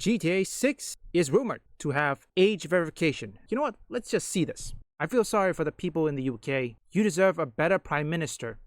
GTA 6 is rumored to have age verification. You know what? Let's just see this. I feel sorry for the people in the UK. You deserve a better Prime Minister.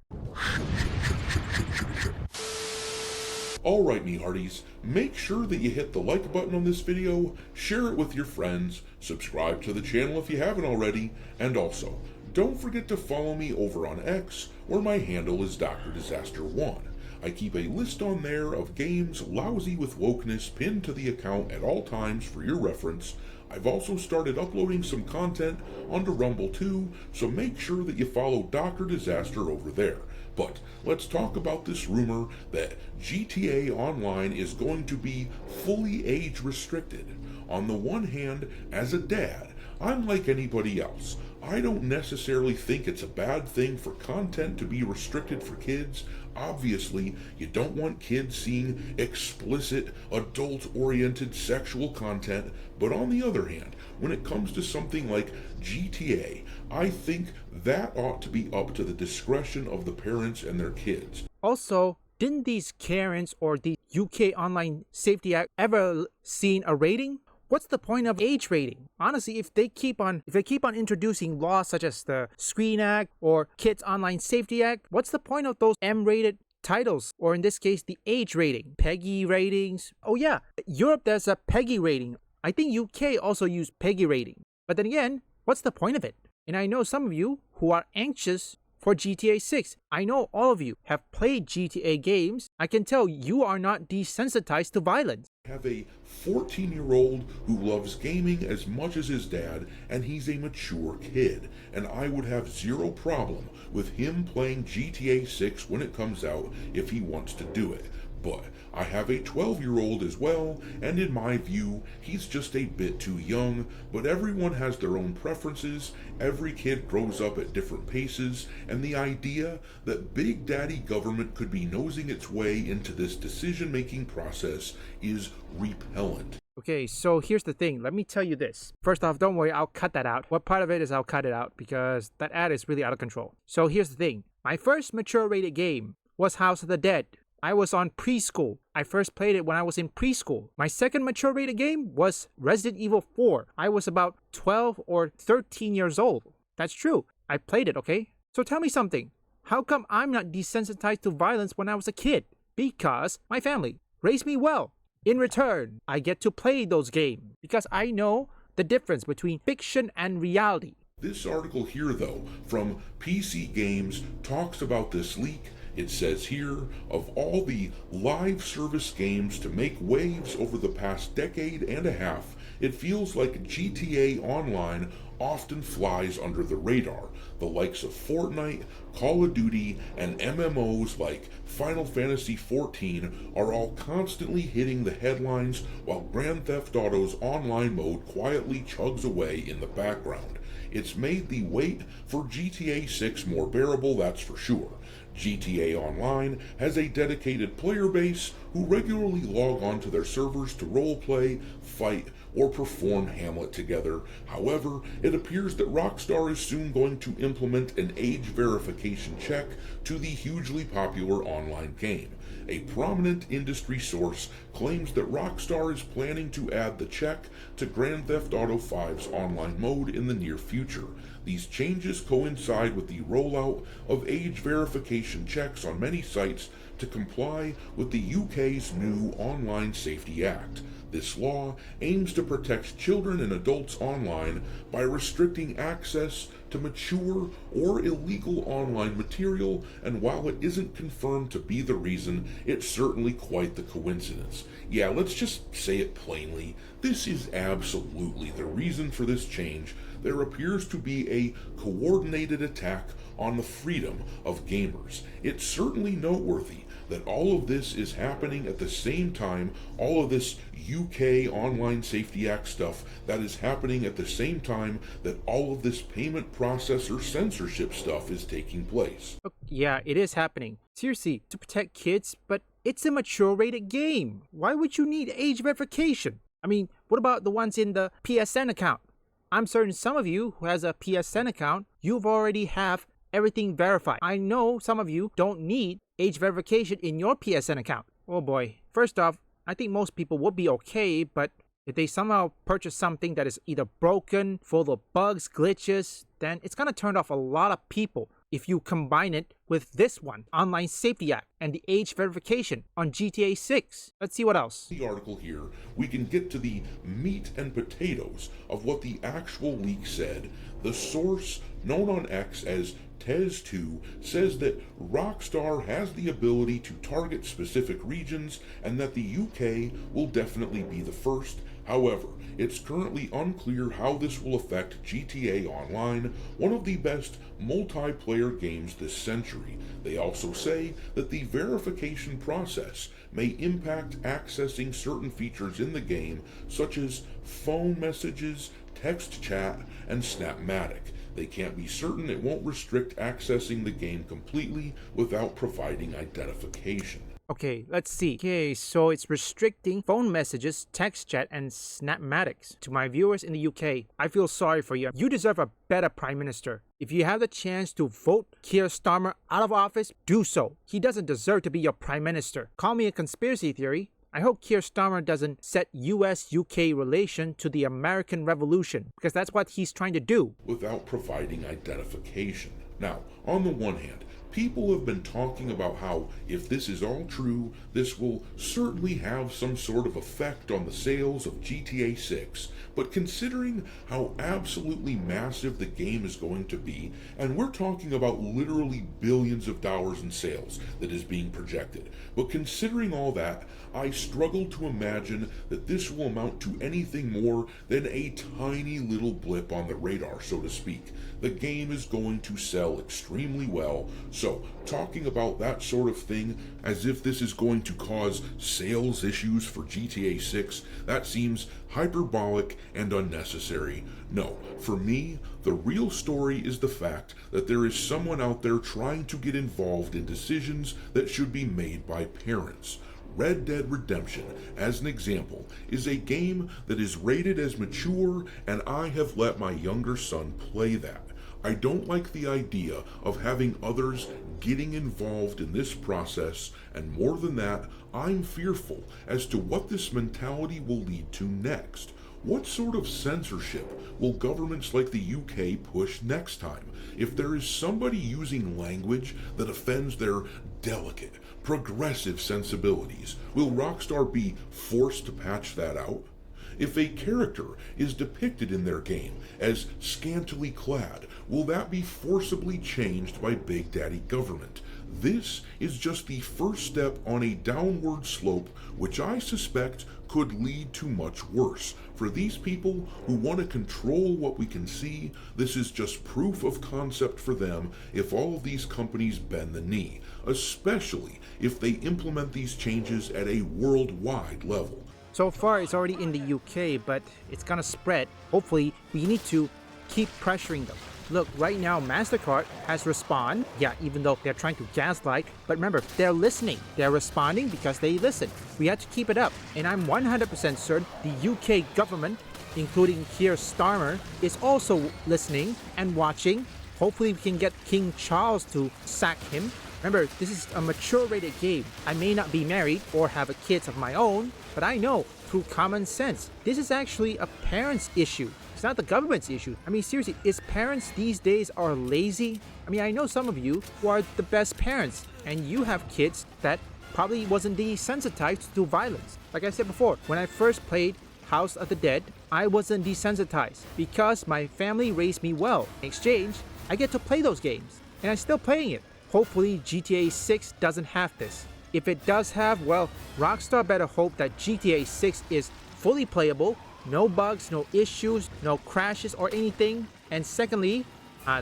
Alright, me hearties, make sure that you hit the like button on this video, share it with your friends, subscribe to the channel if you haven't already, and also, don't forget to follow me over on X, where my handle is Dr. Disaster1. I keep a list on there of games lousy with wokeness pinned to the account at all times for your reference. I've also started uploading some content onto Rumble too, so make sure that you follow Dr. Disaster over there. But let's talk about this rumor that GTA Online is going to be fully age restricted. On the one hand, as a dad, I'm like anybody else. I don't necessarily think it's a bad thing for content to be restricted for kids. Obviously, you don't want kids seeing explicit, adult-oriented sexual content, but on the other hand, when it comes to something like GTA, I think that ought to be up to the discretion of the parents and their kids. Also, didn't these Karens or the UK Online Safety Act ever seen a rating? What's the point of age rating? Honestly, if they keep on introducing laws such as the Screen Act or Kids Online Safety Act, what's the point of those M-rated titles, or in this case, the age rating, PEGI ratings? Oh yeah, Europe there's a PEGI rating. I think UK also use PEGI rating. But then again, what's the point of it? And I know some of you who are anxious for GTA 6. I know all of you have played GTA games. I can tell you are not desensitized to violence. I have a 14-year-old who loves gaming as much as his dad, and he's a mature kid, and I would have zero problem with him playing GTA 6 when it comes out if he wants to do it. But I have a 12-year-old as well, and in my view, he's just a bit too young, but everyone has their own preferences, every kid grows up at different paces, and the idea that Big Daddy government could be nosing its way into this decision-making process is repellent. Okay, so here's the thing. Let me tell you this. First off, don't worry, I'll cut that out. What part of it is I'll cut it out because that ad is really out of control. So here's the thing. My first mature rated game was House of the Dead. I was on preschool. I first played it when I was in preschool. My second mature rated game was Resident Evil 4. I was about 12 or 13 years old. That's true. I played it, okay? So tell me something. How come I'm not desensitized to violence when I was a kid? Because my family raised me well. In return, I get to play those games because I know the difference between fiction and reality. This article here, though, from PC Games talks about this leak. It says here, of all the live service games to make waves over the past decade and a half, it feels like GTA Online often flies under the radar. The likes of Fortnite, Call of Duty, and MMOs like Final Fantasy XIV are all constantly hitting the headlines while Grand Theft Auto's online mode quietly chugs away in the background. It's made the wait for GTA 6 more bearable, that's for sure. GTA Online has a dedicated player base who regularly log onto their servers to roleplay, fight, or perform Hamlet together. However, it appears that Rockstar is soon going to implement an age verification check to the hugely popular online game. A prominent industry source claims that Rockstar is planning to add the check to Grand Theft Auto V's online mode in the near future. These changes coincide with the rollout of age verification checks on many sites to comply with the UK's new Online Safety Act. This law aims to protect children and adults online by restricting access to mature or illegal online material, and while it isn't confirmed to be the reason, it's certainly quite the coincidence. Yeah, let's just say it plainly. This is absolutely the reason for this change. There appears to be a coordinated attack on the freedom of gamers. It's certainly noteworthy that all of this is happening at the same time, all of this UK Online Safety Act stuff that is happening at the same time that all of this payment processor censorship stuff is taking place. Yeah, it is happening. Seriously, to protect kids, but it's a mature rated game. Why would you need age verification? I mean, what about the ones in the PSN account? I'm certain some of you who has a PSN account, you've already have everything verified. I know some of you don't need age verification in your PSN account. Oh boy. First off, I think most people would be okay, but if they somehow purchase something that is either broken, full of bugs, glitches, then it's gonna turn off a lot of people if you combine it with this one, Online Safety Act, and the age verification on GTA 6. Let's see what else. The article here, we can get to the meat and potatoes of what the actual leak said. The source, known on X as Tez2, says that Rockstar has the ability to target specific regions and that the UK will definitely be the first. However, it's currently unclear how this will affect GTA Online, one of the best multiplayer games this century. They also say that the verification process may impact accessing certain features in the game, such as phone messages, text chat, and Snapmatic. They can't be certain it won't restrict accessing the game completely without providing identification. Okay, let's see. Okay, so it's restricting phone messages, text chat, and Snapmatics. To my viewers in the UK, I feel sorry for you. You deserve a better Prime Minister. If you have the chance to vote Keir Starmer out of office, do so. He doesn't deserve to be your Prime Minister. Call me a conspiracy theory. I hope Keir Starmer doesn't set US-UK relation to the American Revolution, because that's what he's trying to do. Without providing identification. Now, on the one hand, people have been talking about how, if this is all true, this will certainly have some sort of effect on the sales of GTA 6. But considering how absolutely massive the game is going to be, and we're talking about literally billions of dollars in sales that is being projected, but considering all that, I struggle to imagine that this will amount to anything more than a tiny little blip on the radar, so to speak. The game is going to sell extremely well, so talking about that sort of thing as if this is going to cause sales issues for GTA 6, that seems hyperbolic and unnecessary. No, for me, the real story is the fact that there is someone out there trying to get involved in decisions that should be made by parents. Red Dead Redemption, as an example, is a game that is rated as mature, and I have let my younger son play that. I don't like the idea of having others getting involved in this process, and more than that, I'm fearful as to what this mentality will lead to next. What sort of censorship will governments like the UK push next time? If there is somebody using language that offends their delicate, progressive sensibilities, will Rockstar be forced to patch that out? If a character is depicted in their game as scantily clad, will that be forcibly changed by Big Daddy government? This is just the first step on a downward slope, which I suspect could lead to much worse. For these people who want to control what we can see, this is just proof of concept for them if all of these companies bend the knee, especially if they implement these changes at a worldwide level. So far, it's already in the UK, but it's gonna spread. Hopefully, we need to keep pressuring them. Look, right now, MasterCard has responded. Yeah, even though they're trying to gaslight. But remember, they're listening. They're responding because they listen. We have to keep it up. And I'm 100% certain the UK government, including Keir Starmer, is also listening and watching. Hopefully, we can get King Charles to sack him. Remember, this is a mature-rated game. I may not be married or have a kids of my own, but I know through common sense, this is actually a parent's issue. It's not the government's issue. I mean, seriously, is parents these days are lazy? I mean, I know some of you who are the best parents, and you have kids that probably wasn't desensitized to violence. Like I said before, when I first played House of the Dead, I wasn't desensitized because my family raised me well. In exchange, I get to play those games, and I'm still playing it. Hopefully GTA 6 doesn't have this. If it does have, well, Rockstar better hope that GTA 6 is fully playable, no bugs, no issues, no crashes or anything. And secondly,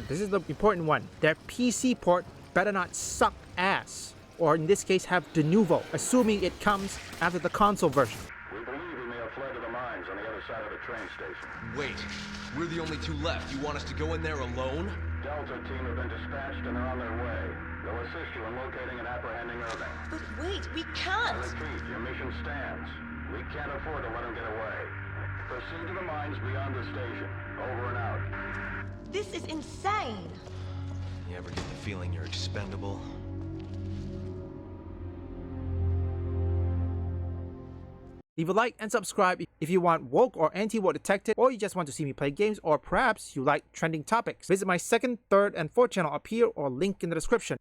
this is the important one, their PC port better not suck ass, or in this case have de novo, assuming it comes after the console version. We believe he may have fled to the mines on the other side of the train station. Wait, we're the only two left. You want us to go in there alone? Delta team have been dispatched and are on their way. They'll assist you in locating and apprehending Irving. But wait, we I can't! repeat, your mission stands. We can't afford to let him get away. Proceed to the mines beyond the station. Over and out. This is insane! You ever get the feeling you're expendable? Leave a like and subscribe if you want woke or anti-woke detective, or you just want to see me play games, or perhaps you like trending topics. Visit my second, third, and fourth channel up here or link in the description.